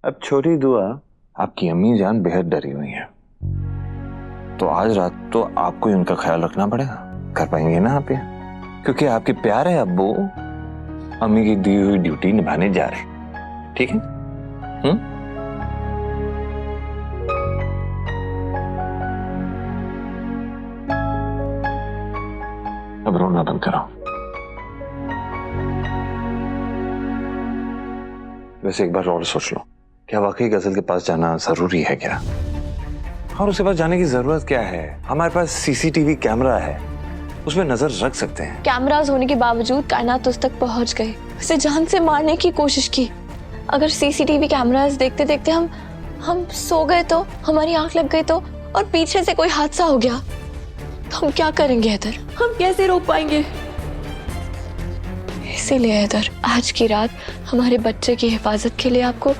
अब छोटी दुआ, आपकी अम्मी जान बेहद डरी हुई है, तो आज रात तो आपको ही उनका ख्याल रखना पड़ेगा। कर पाएंगे ना आप ये? क्योंकि आपके प्यारे अब्बू अम्मी की दी हुई ड्यूटी निभाने जा रहे हैं, ठीक है? अब रोना बंद करो। वैसे एक बार और सोच लो, क्या वाकई गजल के पास जाना जरूरी है क्या? और उसके पास जाने की जरूरत क्या है? हमारे पास सीसीटीवी कैमरा है, उसमें नजर रख सकते हैं। कैमरास होने के बावजूद कायनात उस तक पहुंच गए, उसे जान से मारने की कोशिश की। अगर सीसीटीवी कैमरास देखते देखते हम सो गए तो, हमारी आंख लग गई तो, और पीछे से कोई हादसा हो गया तो हम क्या करेंगे हैदर? हम कैसे रोक पाएंगे? इसीलिए हैदर, आज की रात हमारे बच्चे की हिफाजत के लिए आपको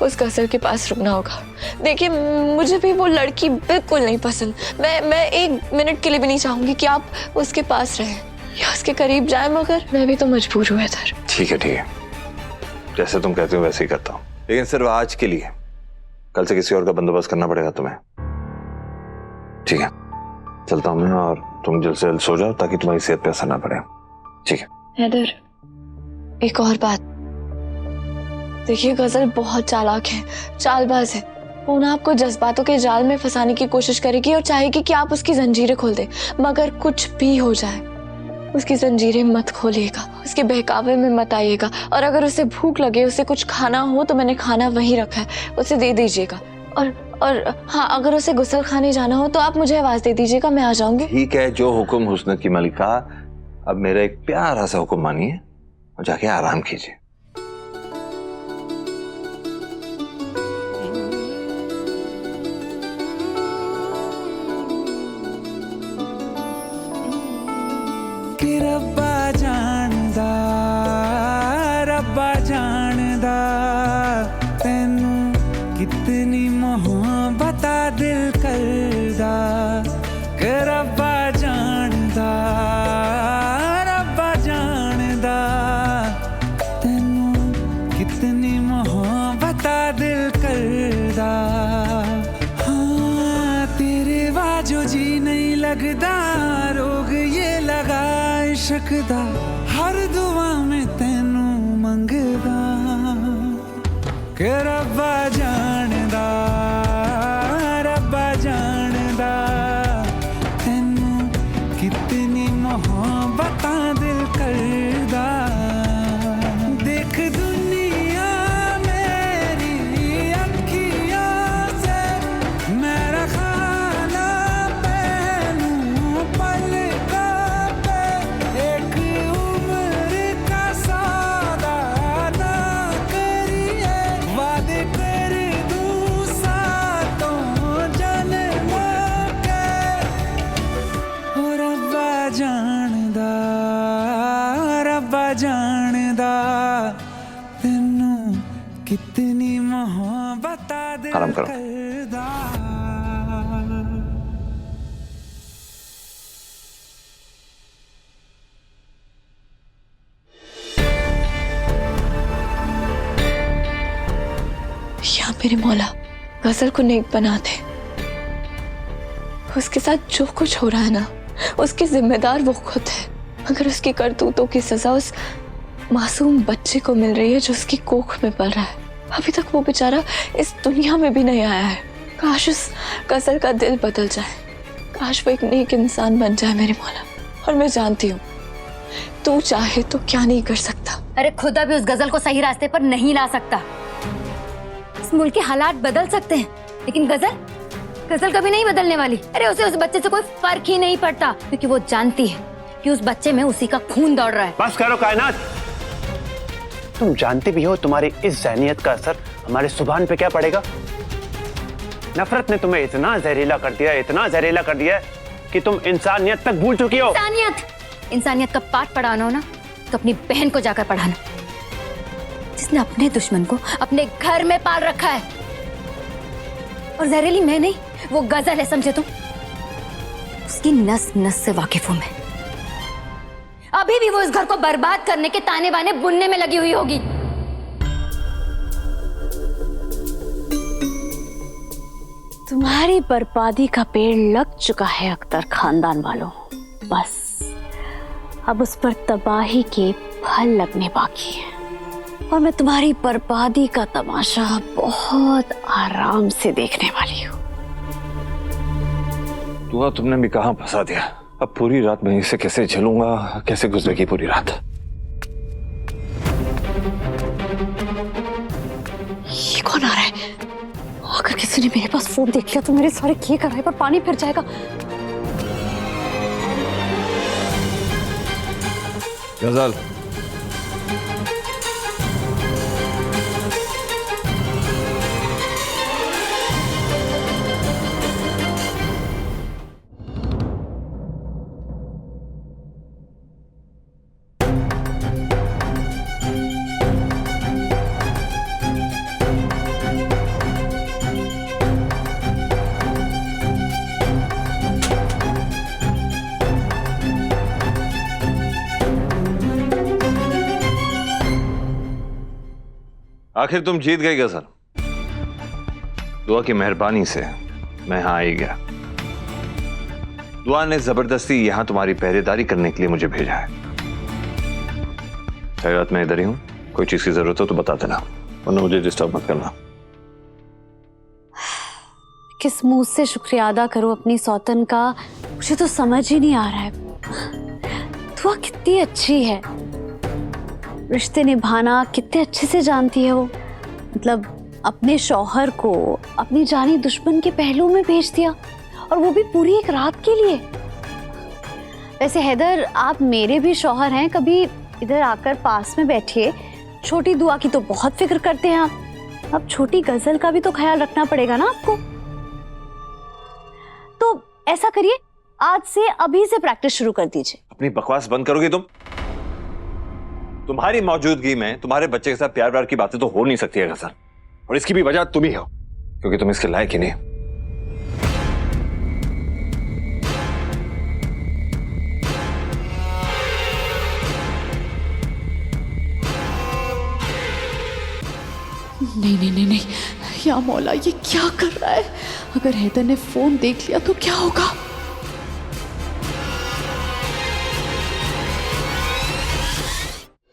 उस गजल के पास रुकना होगा। देखिए, मुझे भी वो लड़की बिल्कुल नहीं पसंद। मैं एक मिनट के लिए भी नहीं चाहूंगी कि आप उसके पास रहें या उसके करीब जाएं, मगर मैं भी तो मजबूर हूँ हैदर। ठीक है, जैसे तुम कहते हो वैसे ही करता हूँ, लेकिन सिर्फ आज के लिए। कल से किसी और का बंदोबस्त करना पड़ेगा तुम्हें, ठीक है? चलता हूँ मैं, और तुम जल्द से जल्द सो जाओ ताकि तुम्हारी सेहत पे असर ना पड़े, ठीक है? हैदर, एक और बात, देखिए गजल बहुत चालाक है, चालबाज है। वो ना आपको जज्बातों के जाल में फंसाने की कोशिश करेगी और चाहेगी कि आप उसकी जंजीरें खोल दें, मगर कुछ भी हो जाए उसकी जंजीरें मत खोलिएगा, उसके बहकावे में मत आइएगा। और अगर उसे भूख लगे, उसे कुछ खाना हो, तो मैंने खाना वहीं रखा है, उसे दे दीजिएगा। और हाँ, अगर उसे गुस्ल खाने जाना हो तो आप मुझे आवाज दे दीजिएगा, मैं आ जाऊंगी। ठीक है, जो हुक्म हुस्न की मलिका। अब मेरा एक प्यारा सा हुक्म मानिए और जाके आराम कीजिए। रब्बा जानदा तैनू कितनी मोहब्बता दिल करदा, रब्बा जानदा तैनू कितनी मोहब्बता दिल करदा। हाँ, तेरे बाजो जी नहीं लगदा, रोग ये लगा इश्क दा, हर दुआ में तैनू मंगदा, के रब्बा जानदा तैनू कितनी मोहब्बतां दिल करदा। देख दुनिया मेरी अखियां से, मेरा खाना पैनू पलका पे, एक उम्र का सौदा ना करिए, वादे कर दूं सातों जन्मों के, ओ रब्बा जानदा तैनू कितनी मोहब्बता दिल आराम करो। करदा। या मेरे मौला, गजल को नेक बना दे। उसके साथ जो कुछ हो रहा है ना, उसके जिम्मेदार वो खुद है, मगर उसकी करतूतों की सजा उस मासूम बच्चे को मिल रही है जो उसकी कोख में पल रहा है। अभी तक वो बेचारा इस दुनिया में भी नहीं आया है। काश उस गजल का दिल बदल जाए, काश वो एक नेक इंसान बन जाए मेरे मौला। और मैं जानती हूँ तू चाहे तो क्या नहीं कर सकता। अरे खुदा भी उस गजल को सही रास्ते पर नहीं ला सकता। इस मुल्क के हालात बदल सकते हैं, लेकिन गजल कभी नहीं बदलने वाली। अरे उसे उस बच्चे से कोई फर्क ही नहीं पड़ता, क्योंकि वो जानती है कि उस बच्चे में उसी का खून दौड़ रहा है। बस करो कायनात, तुम जानती भी हो तुम्हारी इस ज़हनियत का असर हमारे सुभान पे क्या पड़ेगा। नफरत ने तुम्हें इतना जहरीला कर दिया कि तुम इंसानियत तक भूल चुकी हो। इंसानियत का पाठ पढ़ाना हो ना, तो अपनी बहन को जाकर पढ़ाना, जिसने अपने दुश्मन को अपने घर में पाल रखा है। और जहरीली मैं नहीं, वो गजल है, समझे तुम? उसकी नस नस से वाकिफ हूं मैं। अभी भी वो इस घर को बर्बाद करने के ताने बाने बुनने में लगी हुई होगी। तुम्हारी बर्बादी का पेड़ लग चुका है अख्तर खानदान वालों। बस अब उस पर तबाही के फल लगने बाकी हैं और मैं तुम्हारी बर्बादी का तमाशा बहुत आराम से देखने वाली हूँ। दुआ तुमने भी कहां फंसा दिया। अब पूरी रात मैं इसे कैसे झेलूंगा, कैसे गुजरेगी पूरी रात। ये कौन आ रहा है? अगर किसी ने मेरे पास फोन देख लिया तो मेरे सारे किए कराए पर पानी फिर जाएगा। गजल, आखिर तुम जीत गई गजल। दुआ की मेहरबानी से मैं यहां आ ही गया। दुआ ने जबरदस्ती यहां तुम्हारी पहरेदारी करने के लिए मुझे भेजा है। सारी रात मैं इधर ही हूं, कोई चीज की जरूरत हो तो बता देना, वरना मुझे डिस्टर्ब मत करना। किस मुंह से शुक्रिया अदा करूं अपनी सौतन का, मुझे तो समझ ही नहीं आ रहा है। दुआ कितनी अच्छी है, रिश्ते निभाना कितने अच्छे से जानती है वो। मतलब अपने शौहर को अपनी जानी दुश्मन के पहलू में भेज दिया, और वो भी पूरी एक रात के लिए। वैसे हैदर, आप मेरे भी शौहर हैं, कभी इधर आकर पास में बैठिए। छोटी दुआ की तो बहुत फिक्र करते हैं आप, अब छोटी गजल का भी तो ख्याल रखना पड़ेगा ना आपको। तो ऐसा करिए, आज से अभी से प्रैक्टिस शुरू कर दीजिए। अपनी बकवास बंद करोगे तुम? तुम्हारी मौजूदगी में तुम्हारे बच्चे के साथ प्यार व्यार की बातें तो हो नहीं सकती है गजल, और इसकी भी वजह तुम ही हो, क्योंकि तुम इसके लायक ही नहीं। नहीं नहीं नहीं नहीं, या मौला ये क्या कर रहा है? अगर हैदर ने फोन देख लिया तो क्या होगा?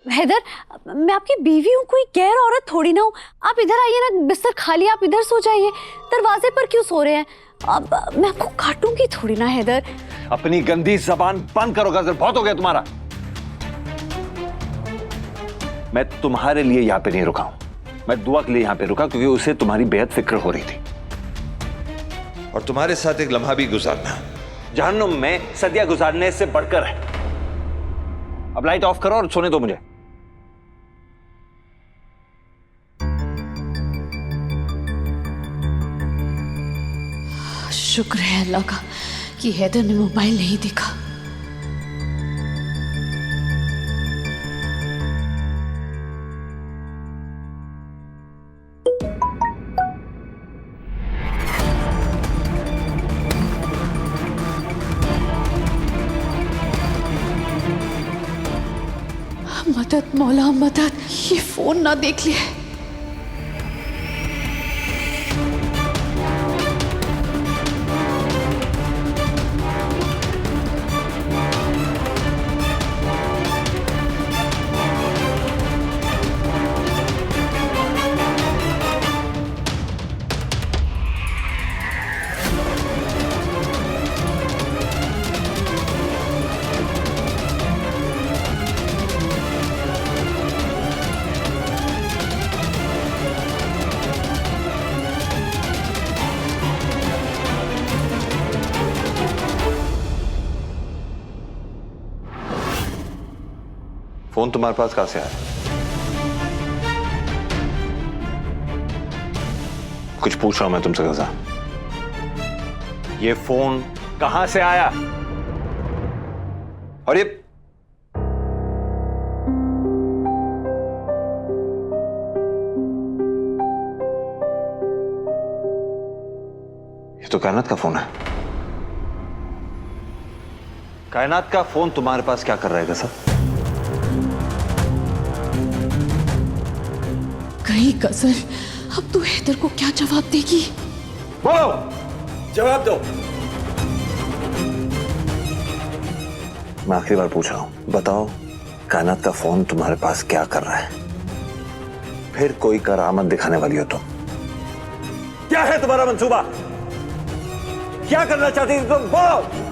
हैदर, मैं आपकी बीवी हूँ, कोई गैर औरत थोड़ी ना हूँ। आप इधर आइए ना, बिस्तर खाली, आप इधर सो जाइए। दरवाजे पर क्यों सो रहे हैं? अब मैं आपको काटूंगी थोड़ी ना हैदर। अपनी गंदी जबान बंद करो गजल, बहुत हो गया तुम्हारा। मैं तुम्हारे लिए यहाँ पे नहीं रुका हूं, मैं दुआ के लिए यहाँ पे रुका, क्योंकि उसे तुम्हारी बेहद फिक्र हो रही थी, और तुम्हारे साथ एक लम्हा भी गुजारना जहन्नुम में सदियां गुजारने से बढ़कर है। अब लाइट ऑफ करो और सोने दो मुझे। शुक्र है अल्लाह का कि हैदर ने मोबाइल नहीं देखा। मदद मौला मदद, ये फोन ना देख ले। फोन तुम्हारे पास कहां से आया? कुछ पूछ रहा हूं मैं तुमसे गजा, ये फोन कहां से आया? और ये तो कायनात का फोन है। कायनात का फोन तुम्हारे पास क्या कर रहा है गजा? कहीं गजल, अब तू हैदर को क्या जवाब देगी? बोलो। जवाब दो। मैं आखिरी बार पूछ रहा हूं, बताओ कायनात का फोन तुम्हारे पास क्या कर रहा है? फिर कोई करामत दिखाने वाली हो तुम? क्या है तुम्हारा मंसूबा? क्या करना चाहती थी तुम? बोलो।